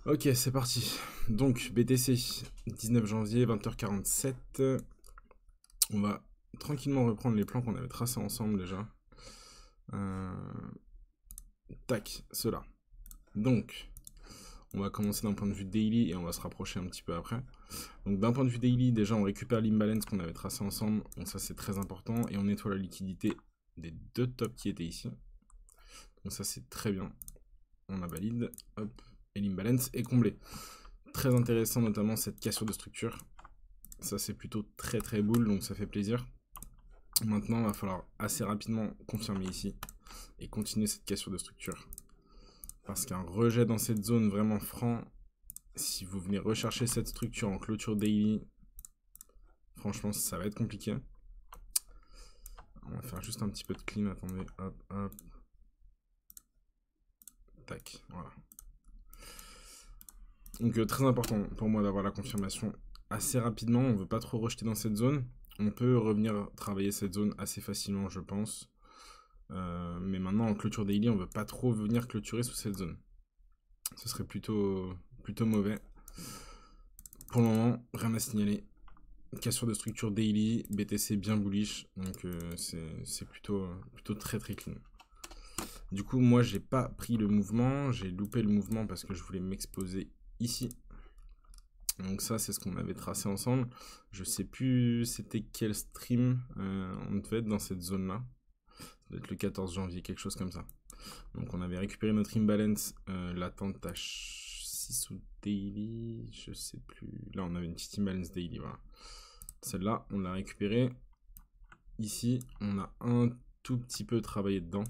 Ok, c'est parti. Donc, BTC, 19 janvier, 20h47. On va tranquillement reprendre les plans qu'on avait tracés ensemble déjà. Euh, Tac, cela. Donc, on va commencer d'un point de vue daily et on va se rapprocher un petit peu après. Donc, d'un point de vue daily, déjà, on récupère l'imbalance qu'on avait tracé ensemble. Donc, ça, c'est très important. Et on nettoie la liquidité des deux tops qui étaient ici. Donc, ça, c'est très bien. On la valide. Hop. Et l'imbalance est comblé. Très intéressant, notamment cette cassure de structure. Ça, c'est plutôt très très boule, donc ça fait plaisir. Maintenant, il va falloir assez rapidement confirmer ici et continuer cette cassure de structure. Parce qu'un rejet dans cette zone vraiment franc, si vous venez rechercher cette structure en clôture daily, franchement, ça va être compliqué. On va faire juste un petit peu de clean, attendez, hop, hop. Tac, voilà. Donc très important pour moi d'avoir la confirmation assez rapidement, on ne veut pas trop rejeter dans cette zone. On peut revenir travailler cette zone assez facilement, je pense. Mais maintenant, en clôture daily, on ne veut pas trop venir clôturer sous cette zone. Ce serait plutôt mauvais. Pour le moment, rien à signaler. Cassure de structure daily, BTC bien bullish, donc c'est plutôt très très clean. Du coup, moi, j'ai pas pris le mouvement, j'ai loupé le mouvement parce que je voulais m'exposer ici. Donc ça, c'est ce qu'on avait tracé ensemble. Je sais plus c'était quel stream, on devait être dans cette zone-là. Ça doit être le 14 janvier, quelque chose comme ça. Donc on avait récupéré notre imbalance latente à 6 ou daily, je sais plus. Là, on avait une petite imbalance daily, voilà. Celle-là, on l'a récupérée. Ici, on a un tout petit peu travaillé dedans.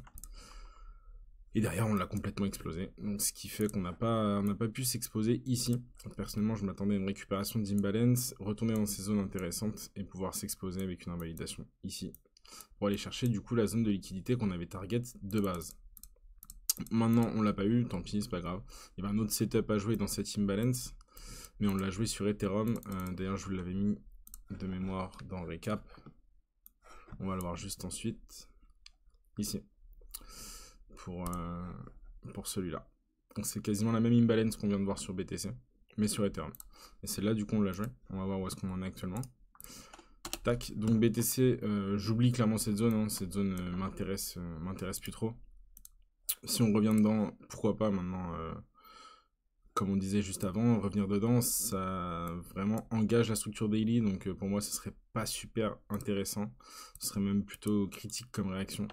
Et derrière, on l'a complètement explosé. Donc, ce qui fait qu'on n'a pas pu s'exposer ici. Personnellement, je m'attendais à une récupération d'imbalance, retourner dans ces zones intéressantes et pouvoir s'exposer avec une invalidation ici. Pour aller chercher du coup la zone de liquidité qu'on avait target de base. Maintenant, on l'a pas eu, tant pis, c'est pas grave. Il y avait un autre setup à jouer dans cette imbalance. Mais on l'a joué sur Ethereum. D'ailleurs, je vous l'avais mis de mémoire dans le récap. On va le voir juste ensuite. Ici. Pour celui-là. Donc c'est quasiment la même imbalance qu'on vient de voir sur BTC, mais sur Ethereum. Et c'est là du coup on l'a joué. On va voir où est-ce qu'on en est actuellement. Tac, donc BTC, j'oublie clairement cette zone. Hein. Cette zone m'intéresse plus trop. Si on revient dedans, pourquoi pas maintenant, comme on disait juste avant, revenir dedans, ça vraiment engage la structure daily. Donc pour moi, ce serait pas super intéressant. Ce serait même plutôt critique comme réaction.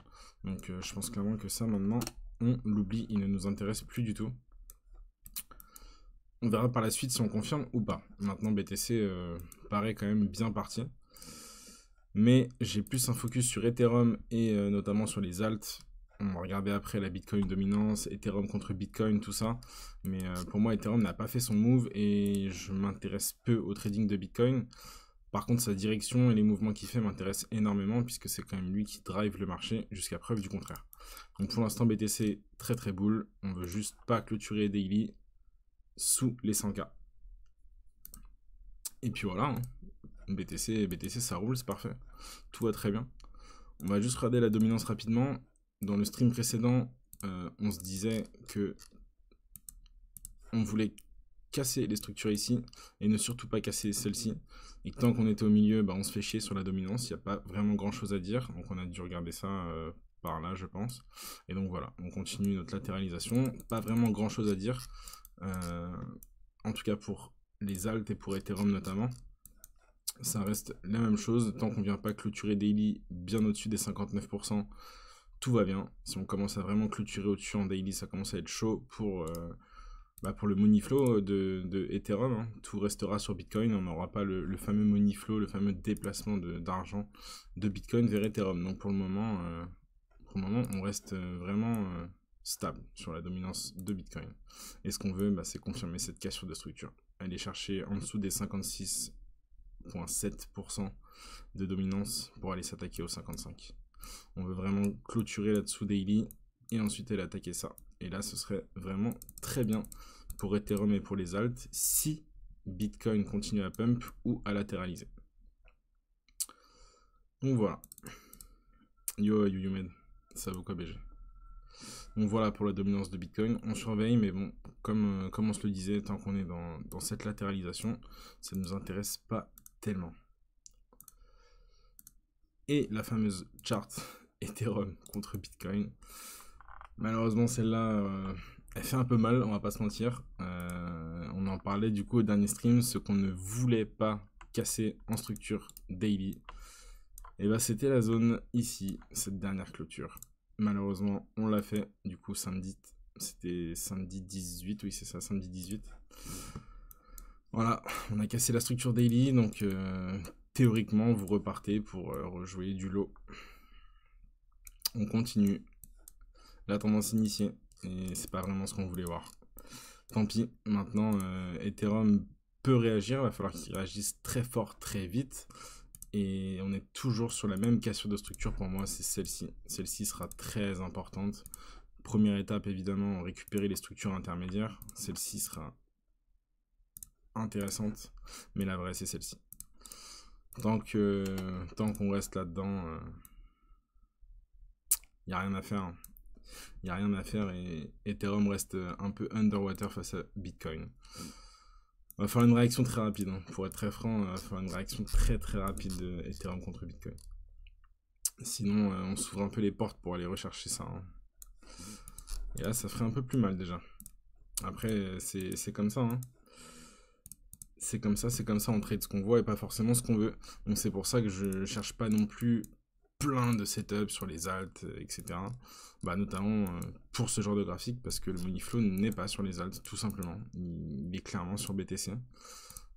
Donc je pense clairement que ça maintenant, on l'oublie, il ne nous intéresse plus du tout. On verra par la suite si on confirme ou pas. Maintenant, BTC paraît quand même bien parti. Mais j'ai plus un focus sur Ethereum et notamment sur les alts. On va regarder après la Bitcoin dominance, Ethereum contre Bitcoin, tout ça. Mais pour moi, Ethereum n'a pas fait son move et je m'intéresse peu au trading de Bitcoin. Par contre, sa direction et les mouvements qu'il fait m'intéressent énormément puisque c'est quand même lui qui drive le marché jusqu'à preuve du contraire. Donc pour l'instant, BTC très très bull. On veut juste pas clôturer daily sous les 100K. Et puis voilà, hein. BTC ça roule, c'est parfait. Tout va très bien. On va juste regarder la dominance rapidement. Dans le stream précédent, on se disait que on voulait casser les structures ici et ne surtout pas casser celle-ci. Et que tant qu'on était au milieu, bah, on se fait chier sur la dominance. Il n'y a pas vraiment grand-chose à dire. Donc on a dû regarder ça par là, je pense. Et donc voilà, on continue notre latéralisation. Pas vraiment grand-chose à dire. En tout cas pour les alts et pour Ethereum notamment. Ça reste la même chose, tant qu'on ne vient pas clôturer daily bien au-dessus des 59%, tout va bien. Si on commence à vraiment clôturer au-dessus en daily, ça commence à être chaud pour le money flow de Ethereum. Hein. Tout restera sur Bitcoin, on n'aura pas le fameux money flow, le fameux déplacement d'argent de Bitcoin vers Ethereum. Donc pour le moment on reste vraiment stable sur la dominance de Bitcoin. Et ce qu'on veut, c'est confirmer cette cassure de structure. Aller chercher en dessous des 56,7% de dominance pour aller s'attaquer au 55. On veut vraiment clôturer là-dessous daily et ensuite aller attaquer ça. Et là, ce serait vraiment très bien pour Ethereum et pour les alts si Bitcoin continue à pump ou à latéraliser. Donc voilà. Yo, Yumed, ça vaut quoi BG? Donc voilà pour la dominance de Bitcoin. On surveille, mais bon, comme on se le disait, tant qu'on est dans cette latéralisation, ça ne nous intéresse pas tellement. Et la fameuse charte Ethereum contre Bitcoin. Malheureusement, celle-là, elle fait un peu mal, on va pas se mentir. On en parlait du coup au dernier stream, ce qu'on ne voulait pas casser en structure daily. Et bah c'était la zone ici, cette dernière clôture. Malheureusement, on l'a fait, du coup samedi, c'était samedi 18, oui c'est ça, samedi 18. Voilà, on a cassé la structure daily, donc théoriquement vous repartez pour rejouer du lot. On continue. La tendance initiée, et c'est pas vraiment ce qu'on voulait voir. Tant pis, maintenant Ethereum peut réagir, il va falloir qu'il réagisse très fort, très vite. Et on est toujours sur la même cassure de structure pour moi, c'est celle-ci. Celle-ci sera très importante. Première étape, évidemment, récupérer les structures intermédiaires. Celle-ci sera intéressante, mais la vraie, c'est celle-ci. Tant qu'on reste là-dedans, il n'y a rien à faire. Il n'y a rien à faire et Ethereum reste un peu underwater face à Bitcoin. On va faire une réaction très rapide, hein. Pour être très franc, on va faire une réaction très très rapide de Ethereum contre Bitcoin. Sinon, on s'ouvre un peu les portes pour aller rechercher ça, hein. Et là, ça ferait un peu plus mal déjà. Après, c'est comme ça, hein. C'est comme ça, on trade ce qu'on voit et pas forcément ce qu'on veut. Donc c'est pour ça que je cherche pas non plus plein de setups sur les alts, etc. Bah, notamment pour ce genre de graphique, parce que le money flow n'est pas sur les alts, tout simplement. Il est clairement sur BTC.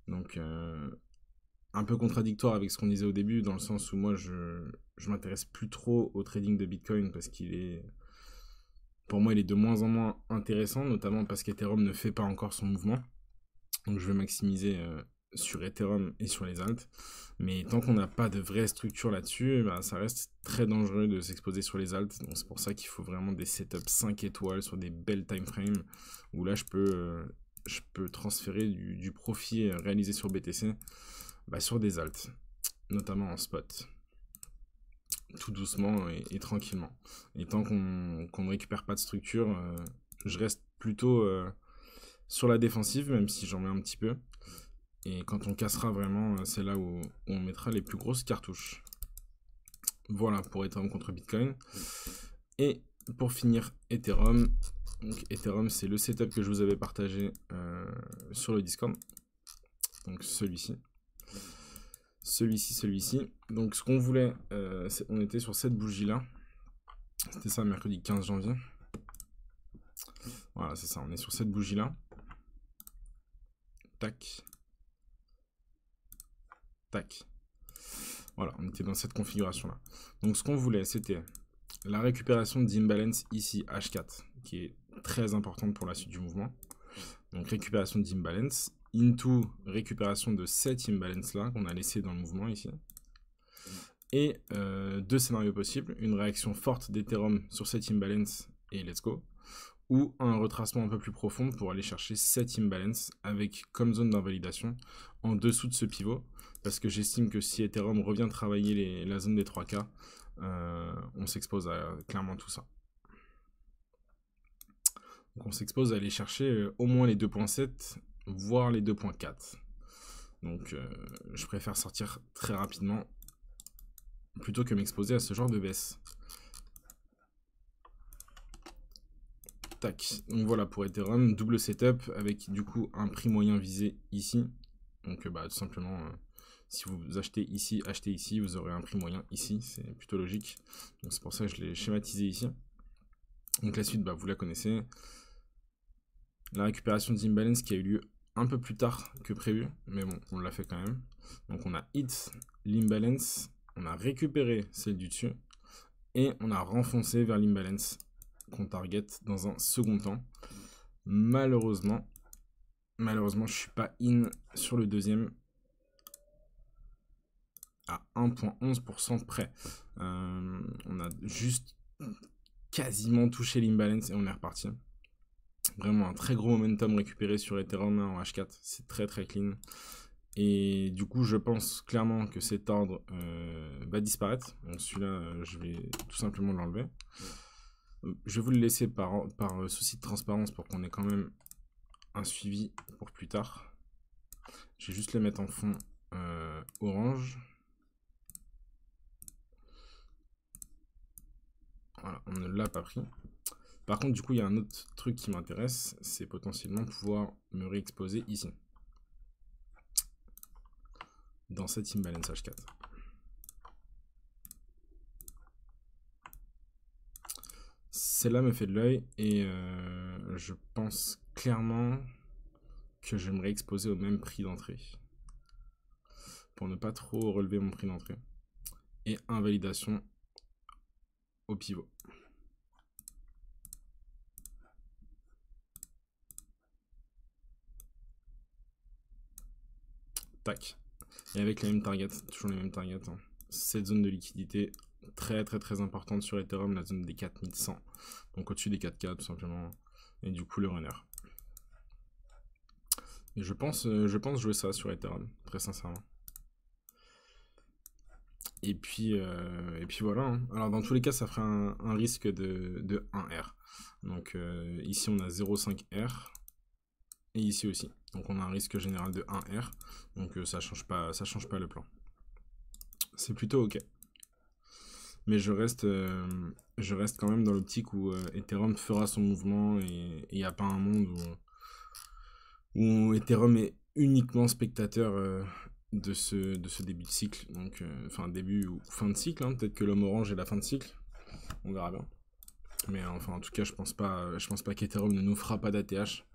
Donc, un peu contradictoire avec ce qu'on disait au début, dans le sens où moi, je m'intéresse plus trop au trading de Bitcoin, parce qu'il est... Pour moi, il est de moins en moins intéressant, notamment parce qu'Ethereum ne fait pas encore son mouvement. Donc je vais maximiser sur Ethereum et sur les alts. Mais tant qu'on n'a pas de vraie structure là-dessus, bah, ça reste très dangereux de s'exposer sur les alts. Donc c'est pour ça qu'il faut vraiment des setups 5 étoiles sur des belles time frames. Où là je peux transférer du profit réalisé sur BTC bah, sur des alts. Notamment en spot. Tout doucement et tranquillement. Et tant qu'on ne récupère pas de structure, je reste plutôt sur la défensive, même si j'en mets un petit peu. Et quand on cassera vraiment, c'est là où on mettra les plus grosses cartouches. Voilà pour Ethereum contre Bitcoin. Et pour finir, Ethereum. Donc Ethereum, c'est le setup que je vous avais partagé sur le Discord. Donc celui-ci. Celui-ci. Donc ce qu'on voulait, on était sur cette bougie-là. C'était ça, mercredi 15 janvier. Voilà, c'est ça, on est sur cette bougie-là. Tac. Tac. Voilà, on était dans cette configuration-là. Donc ce qu'on voulait, c'était la récupération d'imbalance ici, H4, qui est très importante pour la suite du mouvement. Donc récupération d'imbalance, into récupération de cet imbalance-là, qu'on a laissé dans le mouvement ici. Et deux scénarios possibles, une réaction forte d'Ethereum sur cet imbalance, et let's go, ou un retracement un peu plus profond pour aller chercher cet imbalance avec comme zone d'invalidation en dessous de ce pivot, parce que j'estime que si Ethereum revient travailler la zone des 3K, on s'expose à clairement tout ça. Donc on s'expose à aller chercher au moins les 2.7, voire les 2.4. Donc je préfère sortir très rapidement plutôt que m'exposer à ce genre de baisse. Tac, donc voilà pour Ethereum, double setup avec du coup un prix moyen visé ici. Donc bah, tout simplement, si vous achetez ici, vous aurez un prix moyen ici, c'est plutôt logique. Donc c'est pour ça que je l'ai schématisé ici. Donc la suite, bah, vous la connaissez. La récupération d'imbalance qui a eu lieu un peu plus tard que prévu, mais bon, on l'a fait quand même. Donc on a hit l'imbalance, on a récupéré celle du dessus, et on a renfoncé vers l'imbalance qu'on target dans un second temps. Malheureusement, je suis pas in sur le deuxième à 1.11% près. On a juste quasiment touché l'imbalance et on est reparti. Vraiment un très gros momentum récupéré sur Ethereum en H4, c'est très très clean. Et du coup, je pense clairement que cet ordre va disparaître. Donc celui-là, je vais tout simplement l'enlever. Je vais vous le laisser par souci de transparence pour qu'on ait quand même un suivi pour plus tard. Je vais juste le mettre en fond orange. Voilà, on ne l'a pas pris. Par contre, du coup, il y a un autre truc qui m'intéresse, c'est potentiellement pouvoir me réexposer ici. Dans cette imbalance H4. Celle-là me fait de l'œil et je pense clairement que je vais me réexposer au même prix d'entrée. Pour ne pas trop relever mon prix d'entrée. Et invalidation au pivot. Tac. Et avec les mêmes targets, toujours les mêmes targets. Hein. Cette zone de liquidité très importante sur Ethereum, la zone des 4100. Donc au-dessus des 4K tout simplement. Et du coup le runner. Et je pense jouer ça sur Ethereum, très sincèrement. Et puis voilà. Hein. Alors dans tous les cas, ça ferait un risque de 1R. Donc ici on a 0,5R. Et ici aussi. Donc on a un risque général de 1R. Donc ça change pas le plan. C'est plutôt ok. Mais je reste quand même dans l'optique où Ethereum fera son mouvement et il n'y a pas un monde où Ethereum est uniquement spectateur de ce début de cycle. Donc, enfin, début ou fin de cycle. Hein. Peut-être que l'homme orange est la fin de cycle. On verra bien. Mais enfin, en tout cas, je pense pas qu'Ethereum ne nous fera pas d'ATH.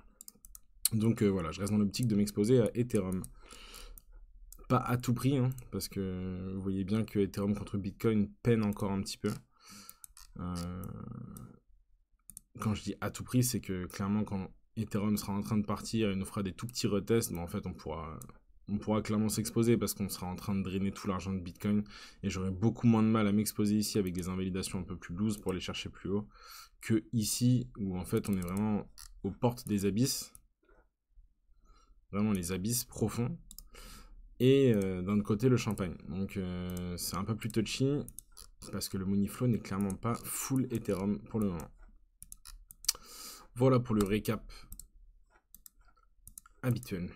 Donc voilà, je reste dans l'optique de m'exposer à Ethereum. Pas à tout prix, hein, parce que vous voyez bien que Ethereum contre Bitcoin peine encore un petit peu. Quand je dis à tout prix, c'est que clairement quand Ethereum sera en train de partir et nous fera des tout petits retests, en fait on pourra clairement s'exposer parce qu'on sera en train de drainer tout l'argent de Bitcoin et j'aurai beaucoup moins de mal à m'exposer ici avec des invalidations un peu plus loose pour aller chercher plus haut que ici où en fait on est vraiment aux portes des abysses, vraiment les abysses profonds, et d'un autre côté le champagne. Donc c'est un peu plus touchy parce que le money flow n'est clairement pas full Ethereum pour le moment. Voilà pour le récap habituel.